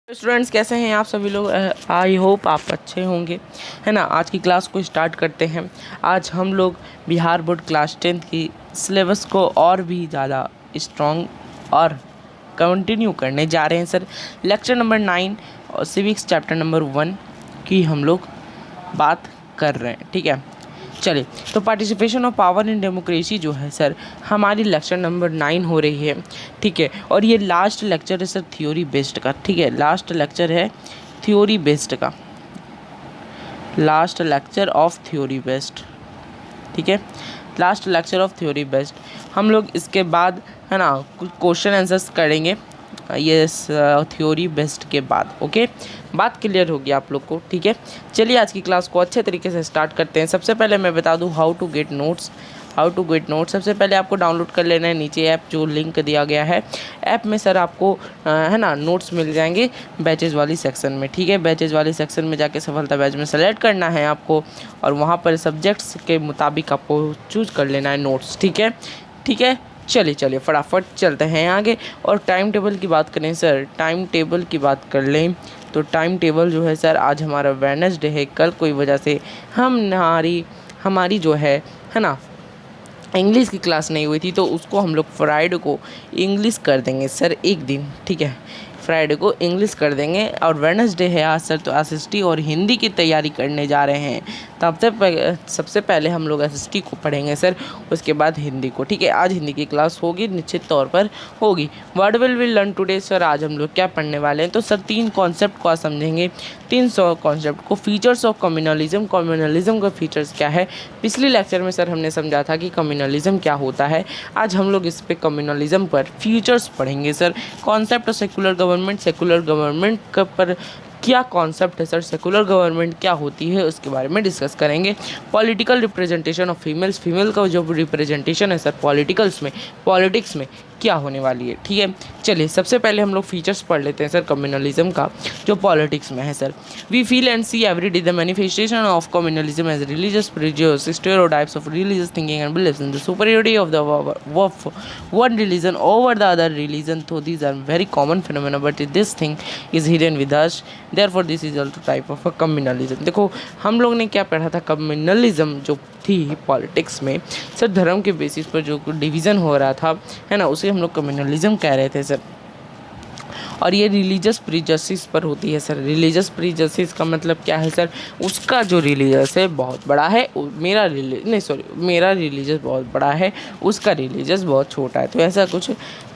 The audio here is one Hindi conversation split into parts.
स्टूडेंट्स कैसे हैं आप सभी लोग। आई होप आप अच्छे होंगे, है ना। आज की क्लास को स्टार्ट करते हैं। आज हम लोग बिहार बोर्ड क्लास 10th की सिलेबस को और भी ज़्यादा स्ट्रॉन्ग और कंटिन्यू करने जा रहे हैं सर। लेक्चर नंबर 9 और सिविक्स चैप्टर नंबर 1 की हम लोग बात कर रहे हैं, ठीक है। चलिए, तो participation of power in democracy जो है सर, हमारी लेक्चर नंबर 9 हो रही है, ठीक है। और ये लास्ट लेक्चर है सर थ्योरी बेस्ड का, ठीक है। लास्ट लेक्चर है थ्योरी बेस्ड का, last lecture of theory based, ठीक है। Last lecture of theory based हम लोग इसके बाद, है ना, कुछ क्वेश्चन आंसर्स करेंगे ये थ्योरी बेस्ड के बाद। ओके, बात क्लियर होगी आप लोग को, ठीक है। चलिए आज की क्लास को अच्छे तरीके से स्टार्ट करते हैं। सबसे पहले मैं बता दूं हाउ टू गेट नोट्स। सबसे पहले आपको डाउनलोड कर लेना है नीचे ऐप जो लिंक दिया गया है। ऐप में सर आपको है ना नोट्स मिल जाएंगे बैचेज वाली सेक्शन में, ठीक है। बैचेज वाली सेक्शन में जाके सफलता बैच में सेलेक्ट करना है आपको और वहाँ पर सब्जेक्ट्स के मुताबिक आपको चूज कर लेना है नोट्स, ठीक है, ठीक है। चलिए फटाफट चलते हैं आगे। और टाइम टेबल की बात करें सर, टाइम टेबल की बात कर लें तो टाइम टेबल जो है सर, आज हमारा वेडनेसडे है। कल कोई वजह से हमारी जो है ना इंग्लिश की क्लास नहीं हुई थी, तो उसको हम लोग फ्राइडे को इंग्लिश कर देंगे सर एक दिन, ठीक है। फ्राइडे को इंग्लिश कर देंगे। और वेडनेसडे है आज सर, तो एसएसटी और हिंदी की तैयारी करने जा रहे हैं। तब सबसे पहले हम लोग एसएसटी को पढ़ेंगे सर, उसके बाद हिंदी को, ठीक है। आज हिंदी की क्लास होगी, निश्चित तौर पर होगी। Word will learn today sir, आज हम लोग क्या पढ़ने वाले हैं तो सर 3 कॉन्सेप्ट को आज समझेंगे। 300 कॉन्सेप्ट को। फीचर्स ऑफ कम्युनलिज्म, कम्युनलिज्म का फीचर्स क्या है। पिछले लेक्चर में सर हमने समझा था कि कम्युनलिज्म क्या होता है। आज हम लोग इस पे कम्युनलिज्म पर फीचर्स पढ़ेंगे sir. Concept of secular government पर क्या कॉन्सेप्ट है सर, सेकुलर गवर्नमेंट क्या होती है उसके बारे में डिस्कस करेंगे। Political representation of females, female का जो रिप्रेजेंटेशन है सर पॉलिटिक्स में क्या होने वाली है, ठीक है। चलिए सबसे पहले हम लोग फीचर्स पढ़ लेते हैं सर कम्युनलिज्म का जो पॉलिटिक्स में है sir. We feel and see everyday the manifestation of communalism as religious prejudice, stereotypes of religious thinking and believes in the superiority of the one religion over the other religion. So these are very common phenomena, but this thing is hidden with us. Therefore this is also type of a communalism. देखो हम लोग ने क्या पढ़ा था, कम्युनलिज्म जो थी पॉलिटिक्स में सर, धर्म के बेसिस पर जो डिवीज़न हो रहा था, है ना, उसे हम लोग कम्युनलिज्म कह रहे थे सर। और ये रिलीजियस प्रीजसिस पर होती है सर। रिलीजियस प्रीजसिस का मतलब क्या है सर, उसका जो रिलीजियस है बहुत बड़ा है, मेरा रिलीजियस बहुत बड़ा है, उसका रिलीजियस बहुत छोटा है। तो ऐसा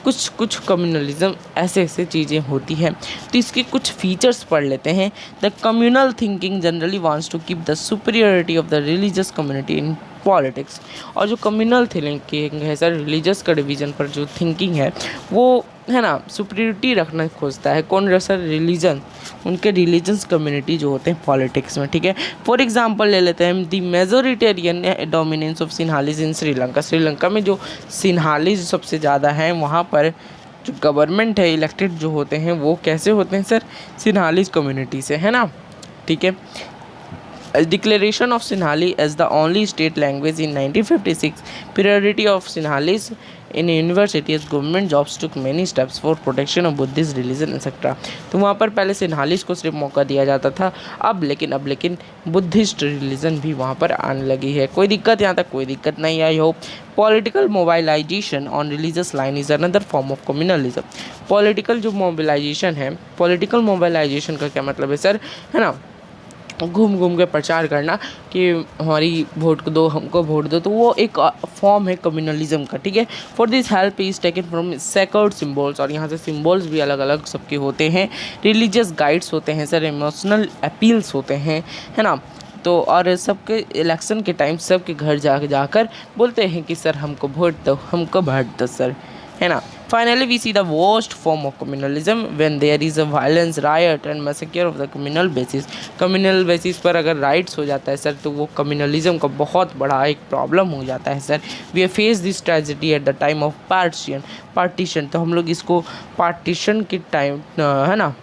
कुछ कम्युनलिज्म ऐसे चीज़ें होती हैं। तो इसके कुछ फीचर्स पढ़ लेते हैं। The communal thinking generally wants to keep the superiority of the religious community in politics. और जो कम्युनल थिंकिंग है सर, रिलीजियस का डिवीज़न पर जो थिंकिंग है वो, है ना, सुपीरियरिटी रखना खोजता है। कौन सर, रिलीजन, उनके रिलीजन्स कम्युनिटी जो होते हैं पॉलिटिक्स में, ठीक है। फॉर एग्जांपल ले लेते हैं the majoritarian dominance of Sinhalese in Sri Lanka. Sri Lanka में जो सिन्हालीज सबसे ज़्यादा हैं, वहाँ पर जो गवर्नमेंट है, इलेक्टेड जो होते हैं वो कैसे होते हैं सर, सिन्हालीज कम्युनिटी से, है ना, ठीक है। Declaration of Sinhali as the only state language in 1956, priority of Sinhalese in universities, government jobs took many steps for protection of Buddhist religion etc. तो वहाँ पर पहले सिन्हालीज को सिर्फ मौका दिया जाता था, अब लेकिन बुद्धिस्ट रिलीजन भी वहाँ पर आने लगी है। कोई दिक्कत यहाँ तक कोई दिक्कत नहीं आई हो। Political mobilization on religious line is another form of communalism. Political जो मोबिलाइजेशन है, पॉलिटिकल मोबाइलाइजेशन का क्या मतलब है सर, है ना, घूम के प्रचार करना कि हमारी वोट को दो, हमको वोट दो, तो वो एक फॉर्म है कम्युनलिज्म का, ठीक है। For this help is taken from sacred symbols, और यहाँ से सिम्बल्स भी अलग अलग सबके होते हैं। रिलीजियस गाइड्स होते हैं सर, इमोशनल अपील्स होते हैं, है ना। तो और सबके इलेक्शन के टाइम सबके घर जाकर बोलते हैं कि सर हमको वोट दो सर, है ना। Finally, we see the worst form of communalism when there is a violence, riot and massacre of the communal basis. Communal basis पर अगर राइट्स हो जाता है सर, तो वो कम्युनलिज्म का बहुत बड़ा एक प्रॉब्लम हो जाता है sir. We have faced this tragedy at the time of partition. तो हम लोग इसको पार्टीशन के टाइम, है ना,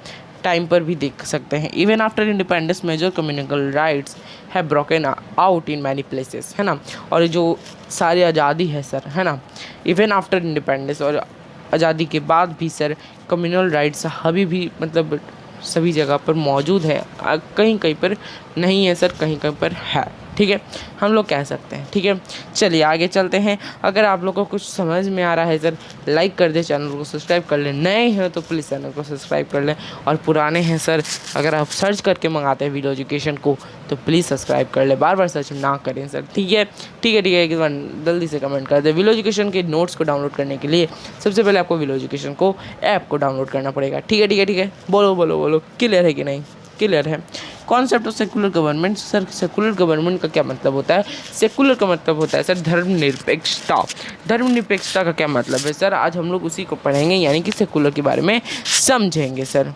टाइम पर भी देख सकते हैं। Even after independence major communal riots have broken out in many places, है ना। और जो सारी आज़ादी है सर, है ना, इवन आफ्टर इंडिपेंडेंस और आज़ादी के बाद भी सर कम्युनल राइट्स अभी भी मतलब सभी जगह पर मौजूद है, कहीं कहीं पर नहीं है सर, कहीं कहीं पर है, ठीक है, हम लोग कह सकते हैं, ठीक है। चलिए आगे चलते हैं। अगर आप लोगों को कुछ समझ में आ रहा है सर, लाइक कर दे, चैनल को सब्सक्राइब कर लें, नए हैं तो प्लीज़ चैनल को सब्सक्राइब कर लें, और पुराने हैं सर, अगर आप सर्च करके मंगाते हैं वीडियो एजुकेशन को तो प्लीज़ सब्सक्राइब कर लें, बार बार सर्च ना करें सर, ठीक है, ठीक है, ठीक है, एक बार जल्दी से कमेंट कर दें। वीडियो एजुकेशन के नोट्स को डाउनलोड करने के लिए सबसे पहले आपको वीडियो एजुकेशन को ऐप को डाउनलोड करना पड़ेगा, ठीक है, ठीक है, ठीक है, बोलो बोलो बोलो, क्लियर है कि नहीं? क्लियर है। Concept of secular government, sir secular government का क्या मतलब होता है? सेकुलर का मतलब होता है सर धर्मनिरपेक्षता। धर्मनिरपेक्षता का क्या मतलब है सर? आज हम लोग उसी को पढ़ेंगे, यानी कि सेकुलर के बारे में समझेंगे sir.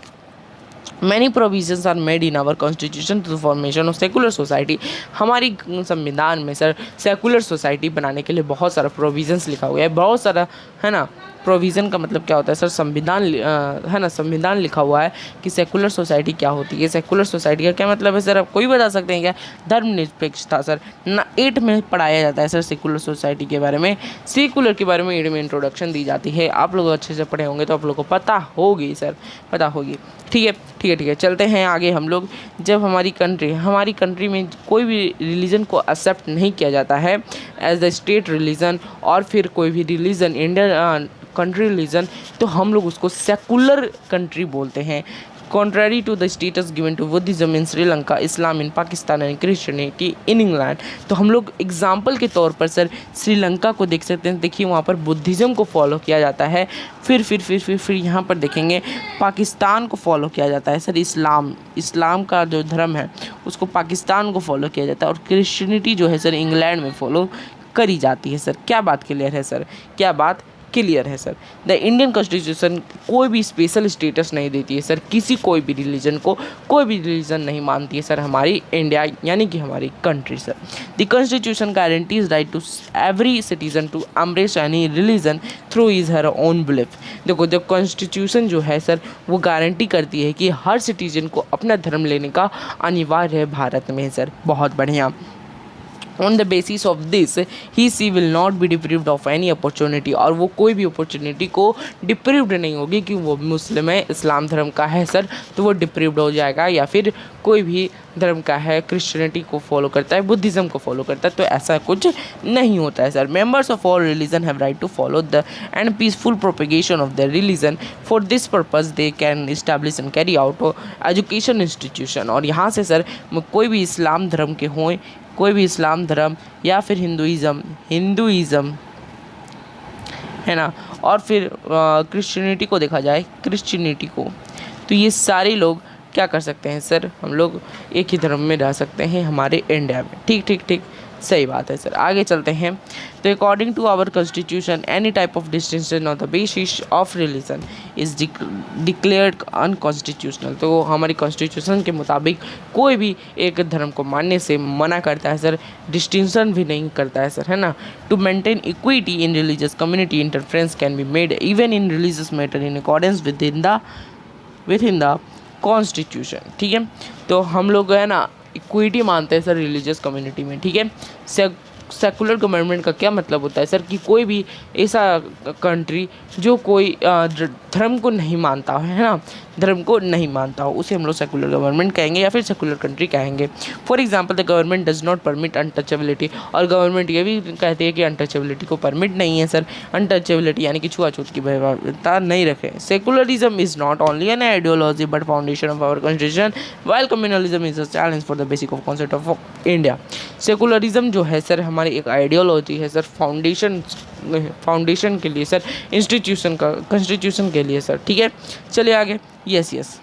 Many provisions are made in our constitution to the formation of secular society. हमारी संविधान में सर सेकुलर सोसाइटी बनाने के लिए बहुत सारा प्रोविजंस लिखा हुआ है, बहुत सारा, है ना। प्रोविज़न का मतलब क्या होता है सर? संविधान, है ना, संविधान लिखा हुआ है कि सेकुलर सोसाइटी क्या होती है। सेकुलर सोसाइटी का क्या मतलब है सर? आप कोई बता सकते हैं क्या? धर्मनिरपेक्षता सर ना 8 में पढ़ाया जाता है सर सेकुलर सोसाइटी के बारे में। सेकुलर के बारे में 8 में इंट्रोडक्शन दी जाती है। आप लोग अच्छे से पढ़े होंगे तो आप लोग को पता होगी सर, पता होगी, ठीक है, ठीक है, ठीक है। चलते हैं आगे हम लोग। जब हमारी कंट्री में कोई भी रिलीजन को एक्सेप्ट नहीं किया जाता है एज द स्टेट रिलीजन, और फिर कोई भी रिलीजन इंडियन कंट्री रिलीजन, तो हम लोग उसको सेकुलर कंट्री बोलते हैं। Contrary to the status given to Buddhism in Sri Lanka, Islam in Pakistan and Christianity in England. तो हम लोग एग्जाम्पल के तौर पर सर श्रीलंका को देख सकते हैं। देखिए वहाँ पर बुद्धिज़्म को फॉलो किया जाता है। फिर यहाँ पर देखेंगे पाकिस्तान को फॉलो किया जाता है सर। इस्लाम का जो धर्म है उसको पाकिस्तान को फॉलो किया जाता है, और क्रिश्चियनिटी जो है सर इंग्लैंड में फॉलो करी जाती है सर। क्या बात क्लियर है सर? क्या बात क्लियर है सर? द इंडियन कॉन्स्टिट्यूशन कोई भी स्पेशल स्टेटस नहीं देती है सर, किसी कोई भी रिलीजन को, कोई भी रिलीजन नहीं मानती है सर हमारी इंडिया, यानी कि हमारी country sir. The constitution guarantees right to every citizen to embrace any religion through is her own belief. देखो जब कॉन्स्टिट्यूशन जो है सर वो गारंटी करती है कि हर सिटीजन को अपना धर्म लेने का अनिवार्य है भारत में सर। बहुत बढ़िया। On the basis of this, she will not be deprived of any opportunity, और वो कोई भी अपॉर्चुनिटी को डिप्रीव्ड नहीं होगी कि वो मुस्लिम है, इस्लाम धर्म का है सर तो वो डिप्रीव्ड हो जाएगा, या फिर कोई भी धर्म का है, क्रिश्चियनिटी को फॉलो करता है, बुद्धिज़्म को फॉलो करता है, तो ऐसा कुछ नहीं होता है sir. Members of all religion have right to follow the and peaceful propagation of their religion. For this purpose they can establish and carry out education institution. और यहाँ से सर कोई भी इस्लाम धर्म के हों, कोई भी इस्लाम धर्म या फिर हिंदुइज़म है ना, और फिर क्रिश्चियनिटी को देखा जाए, क्रिश्चियनिटी को, तो ये सारे लोग क्या कर सकते हैं सर? हम लोग एक ही धर्म में रह सकते हैं हमारे इंडिया में। ठीक ठीक ठीक, सही बात है सर। आगे चलते हैं। तो according to our constitution any type of distinction on the basis of religion is declared unconstitutional. तो हमारी कॉन्स्टिट्यूशन के मुताबिक कोई भी एक धर्म को मानने से मना करता है सर, डिस्टिंक्शन भी नहीं करता है सर, है ना। To maintain equity in religious community interference can be made even in religious matter in accordance with in the constitution. ठीक है, तो हम लोग है ना इक्विटी मानते हैं सर रिलीजियस कम्युनिटी में। ठीक है, सेकुलर गवर्नमेंट का क्या मतलब होता है सर? कि कोई भी ऐसा कंट्री जो कोई धर्म को नहीं मानता है ना, धर्म को नहीं मानता हो, उसे हम लोग सेकुलर गवर्नमेंट कहेंगे या फिर सेकुलर कंट्री कहेंगे। For example the government does not permit untouchability. और गवर्नमेंट ये भी कहती है कि अनटचेबिलिटी को परमिट नहीं है सर। अनटचेबिलिटी यानी कि छुआछूत की व्यवस्था नहीं रखे। Secularism is not only an ideology but foundation of our constitution, while communalism is a challenge for the basic of concept of India. Secularism जो है सर हमारी एक आइडियोलॉजी है सर, फाउंडेशन के लिए सर, इंस्टीट्यूशन का, कॉन्स्टिट्यूशन के लिए सर। ठीक है, चलिए आगे। यस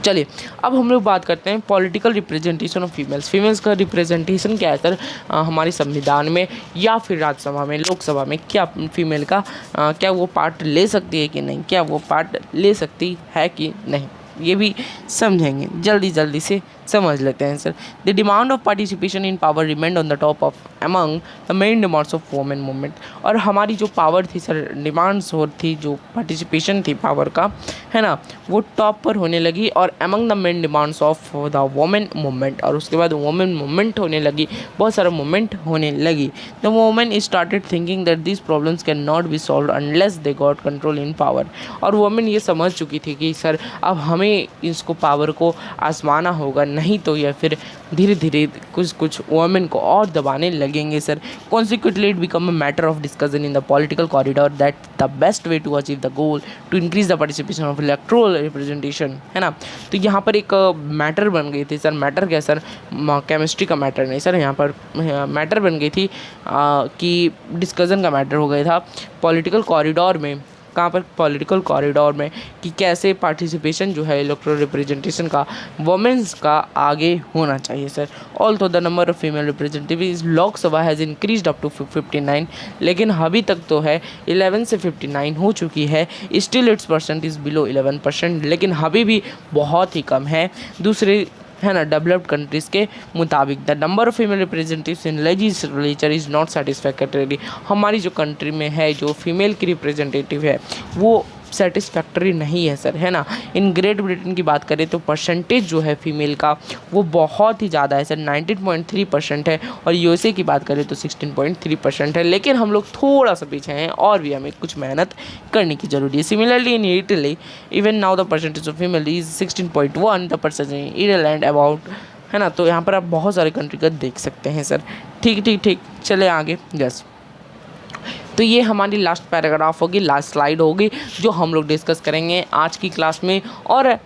चलिए अब हम लोग बात करते हैं पॉलिटिकल रिप्रेजेंटेशन ऑफ फीमेल्स का रिप्रेजेंटेशन क्या है सर हमारे संविधान में या फिर राज्यसभा में, लोकसभा में। क्या फीमेल का क्या वो पार्ट ले सकती है कि नहीं, क्या वो पार्ट ले सकती है कि नहीं, ये भी समझेंगे, जल्दी से समझ लेते हैं sir. The demand of participation in power remained on the top of among the main demands of women movement. और हमारी जो पावर थी सर, डिमांड्स हो थी, जो पार्टिसिपेशन थी पावर का, है ना, वो टॉप पर होने लगी और among the main demands of the women movement. और उसके बाद वुमेन मूवमेंट होने लगी, बहुत सारा मूवमेंट होने लगी। The women started thinking that this problems can not be solve unless they got control in power. और वुमेन ये समझ चुकी थी कि सर अब हमें इसको पावर को आजमाना होगा, नहीं तो या फिर धीरे धीरे कुछ वुमेन को और दबाने लगेंगे sir. Consequently it become a matter of discussion in the political corridor that the best way to achieve the goal to increase the participation of electoral representation, है ना। तो यहाँ पर एक मैटर बन गई थी सर। मैटर क्या सर, केमिस्ट्री का मैटर नहीं सर, यहाँ पर मैटर बन गई थी कि डिस्कशन का मैटर हो गया था पॉलिटिकल कॉरिडोर में। कहाँ पर, पॉलिटिकल कॉरिडोर में, कि कैसे पार्टिसिपेशन जो है इलेक्ट्रोल रिप्रेजेंटेशन का वुमेन्स का आगे होना चाहिए sir. Also the number of female representative Lok Sabha has increased up to 59, लेकिन अभी तक तो है 11 से 59 हो चुकी है। Still it's percent is below 11%, लेकिन अभी भी बहुत ही कम है दूसरे, है ना, डेवलप्ड कंट्रीज़ के मुताबिक। The number of female representatives in legislature is not satisfactory. हमारी जो कंट्री में है जो फीमेल की रिप्रेजेंटेटिव है वो सेटिस्फैक्टरी नहीं है सर, है ना। इन ग्रेट ब्रिटेन की बात करें तो परसेंटेज जो है फीमेल का वो बहुत ही ज़्यादा है सर, 19.3% है। और यूएसए की बात करें तो 16.3% है। लेकिन हम लोग थोड़ा सा पीछे हैं और भी हमें कुछ मेहनत करने की ज़रूरी है। Similarly in Italy even now the percentage of female is 16.1, the percentage in Ireland about, है ना। तो यहाँ पर आप बहुत सारे कंट्री का देख सकते हैं सर। ठीक, चले आगे। यस, तो ये हमारी लास्ट पैराग्राफ होगी, लास्ट स्लाइड होगी जो हम लोग डिस्कस करेंगे आज की क्लास में। और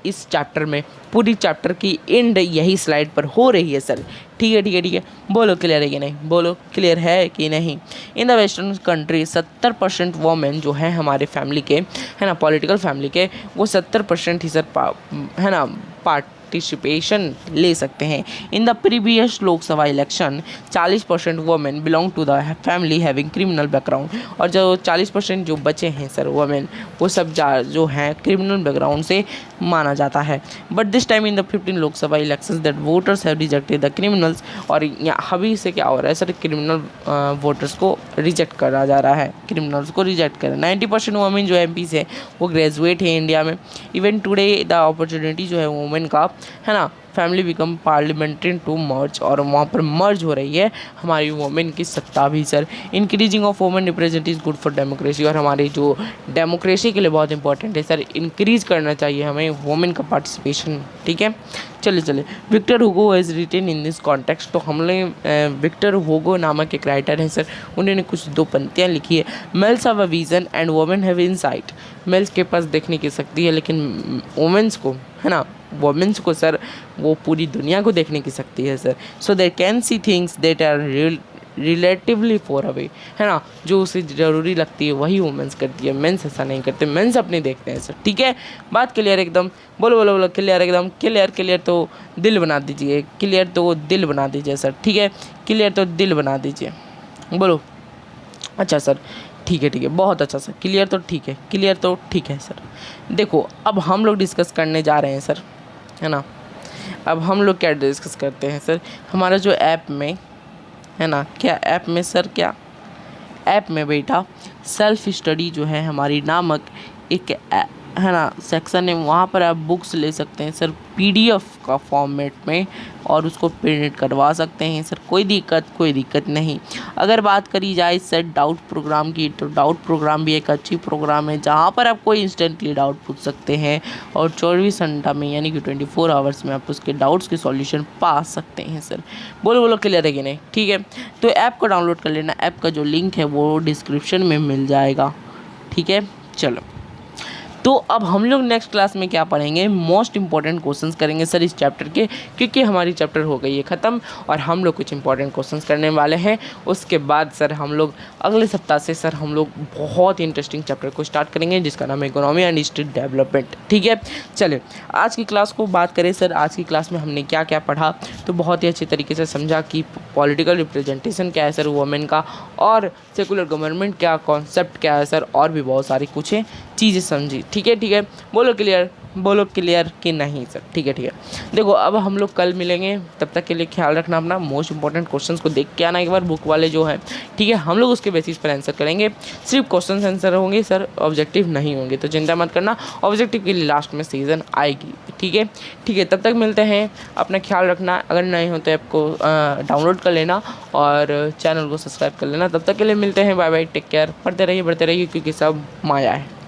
इस चैप्टर में पूरी चैप्टर की एंड यही स्लाइड पर हो रही है सर। ठीक है, बोलो क्लियर है कि नहीं, बोलो क्लियर है कि नहीं। In the western country 70% women जो है हमारे फैमिली के, है ना, पॉलिटिकल फैमिली के, वो 70% ही सर है ना पार्टिसिपेशन ले सकते हैं। In the previous Lok Sabha election 40% women belong to the family having criminal background. और जो 40% जो बचे हैं सर वुमेन, वो सब जो हैं क्रिमिनल बैकग्राउंड से माना जाता है। But this time in the 15 Lok Sabha elections that voters have rejected the criminals. और अभी से क्या हो रहा है सर, क्रिमिनल वोटर्स को रिजेक्ट करा जा रहा है, क्रिमिनल्स को रिजेक्ट करा। 90% वुमेन जो एमपी है वो ग्रेजुएट है इंडिया में। इवन टुडे द अपॉर्चुनिटी जो है वुमेन का, है ना, family become parliamentary to merge, और वहाँ पर मर्ज हो रही है हमारी वुमेन की सत्ता भी sir. Increasing of women represent is good for democracy. और हमारी जो डेमोक्रेसी के लिए बहुत इंपॉर्टेंट है सर, इंक्रीज करना चाहिए हमें वुमेन का पार्टिसिपेशन। ठीक है, चले Victor Hugo has written in this context. तो हमने विक्टर हुगो नामक एक राइटर हैं सर, उन्होंने कुछ 2 पंक्तियाँ लिखी है। Males have a vision and women have insight. Males के पास देखने की शक्ति है, लेकिन वुमेन्स को, है ना, वुमेन्स को सर वो पूरी दुनिया को देखने की शक्ति है sir. So they can see things that are relatively far away, है ना, जो उसे ज़रूरी लगती है वही वुमेन्स करती है, मेंस ऐसा नहीं करते, मेंस अपने देखते हैं सर। ठीक है, बात क्लियर एकदम, बोलो क्लियर एकदम, क्लियर तो दिल बना दीजिए, क्लियर तो दिल बना दीजिए सर। ठीक है, क्लियर तो दिल बना दीजिए, बोलो। अच्छा सर, ठीक है, बहुत अच्छा सर, क्लियर तो ठीक है सर। देखो अब हम लोग डिस्कस करने जा रहे हैं सर, है ना। अब हम लोग क्या डिस्कस करते हैं सर, हमारा जो ऐप में, है ना, क्या ऐप में सर, क्या ऐप में बेटा सेल्फ स्टडी जो है हमारी नामक एक है ना सेक्शन है, वहाँ पर आप बुक्स ले सकते हैं सर पीडीएफ का फॉर्मेट में, और उसको प्रिंट करवा सकते हैं सर। कोई दिक्कत नहीं। अगर बात करी जाए सर डाउट प्रोग्राम की, तो डाउट प्रोग्राम भी एक अच्छी प्रोग्राम है जहाँ पर आप कोई इंस्टेंटली डाउट पूछ सकते हैं, और 24 घंटा में यानी कि 24 आवर्स में आप उसके डाउट्स के सॉल्यूशन पा सकते हैं सर। बोलो क्लियर है कि नहीं। ठीक है, तो ऐप को डाउनलोड कर लेना। ऐप का जो लिंक है वो डिस्क्रिप्शन में मिल जाएगा। ठीक है, चलो। तो अब हम लोग नेक्स्ट क्लास में क्या पढ़ेंगे, मोस्ट इंपॉर्टेंट क्वेश्चंस करेंगे सर इस चैप्टर के, क्योंकि हमारी चैप्टर हो गई है ख़त्म और हम लोग कुछ इंपॉर्टेंट क्वेश्चंस करने वाले हैं। उसके बाद सर हम लोग अगले सप्ताह से सर हम लोग बहुत ही इंटरेस्टिंग चैप्टर को स्टार्ट करेंगे जिसका नाम है इकोनॉमी एंड स्टेट डेवलपमेंट। ठीक है, चले आज की क्लास को बात करें सर। आज की क्लास में हमने क्या क्या पढ़ा, तो बहुत ही अच्छे तरीके से समझा कि पॉलिटिकल रिप्रेजेंटेशन क्या है सर वुमेन का, और सेकुलर गवर्नमेंट क्या कॉन्सेप्ट क्या है सर, और भी बहुत सारी कुछ चीज़ें समझी। ठीक है, बोलो क्लियर। बोलो क्लियर कि नहीं सर? ठीक है, ठीक है। देखो अब हम लोग कल मिलेंगे, तब तक के लिए ख्याल रखना अपना। मोस्ट इंपॉर्टेंट क्वेश्चंस को देख के आना एक बार, बुक वाले जो है, ठीक है। हम लोग उसके बेसिस पर आंसर करेंगे, सिर्फ क्वेश्चन आंसर होंगे सर, ऑब्जेक्टिव नहीं होंगे, तो चिंता मत करना। ऑब्जेक्टिव के लिए लास्ट में सीजन आएगी, ठीक है, ठीक है। तब तक मिलते हैं, अपना ख्याल रखना। अगर नहीं हो तो ऐप को डाउनलोड कर लेना और चैनल को सब्सक्राइब कर लेना। तब तक के लिए मिलते हैं, बाय बाय, टेक केयर। पढ़ते रहिए, बढ़ते रहिए, क्योंकि सब माया है।